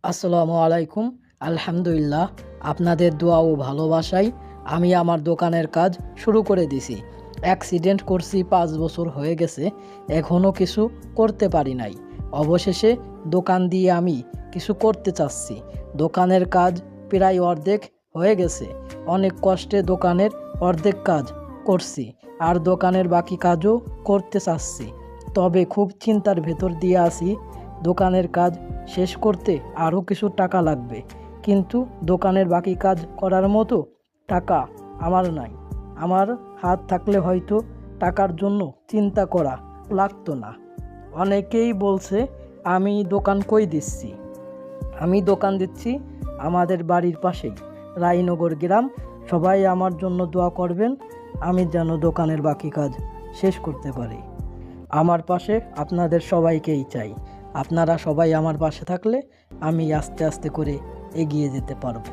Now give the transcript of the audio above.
আসসালামু আলাইকুম। আলহামদুলিল্লাহ, আপনাদের দোয়া ও ভালোবাসায় আমি আমার দোকানের কাজ শুরু করে দিছি। অ্যাক্সিডেন্ট করছি, 5 বছর হয়ে গেছে, এখনও কিছু করতে পারি নাই। অবশেষে দোকান দিয়ে আমি কিছু করতে চাচ্ছি। দোকানের কাজ প্রায় অর্ধেক হয়ে গেছে। অনেক কষ্টে দোকানের অর্ধেক কাজ করছি, আর দোকানের বাকি কাজও করতে চাচ্ছি। তবে খুব চিন্তার ভেতর দিয়ে আছি। দোকানের কাজ শেষ করতে আরও কিছু টাকা লাগবে, কিন্তু দোকানের বাকি কাজ করার মতো টাকা আমার নাই। আমার হাত থাকলে হয়তো টাকার জন্য চিন্তা করা লাগতো না। অনেকেই বলছে আমি দোকান কই দিচ্ছি। আমি দোকান দিচ্ছি আমাদের বাড়ির পাশেই, রায়নগর গ্রাম। সবাই আমার জন্য দোয়া করবেন, আমি যেন দোকানের বাকি কাজ শেষ করতে পারি। আমার পাশে আপনাদের সবাইকেই চাই। আপনারা সবাই আমার পাশে থাকলে আমি আস্তে আস্তে করে এগিয়ে যেতে পারবো।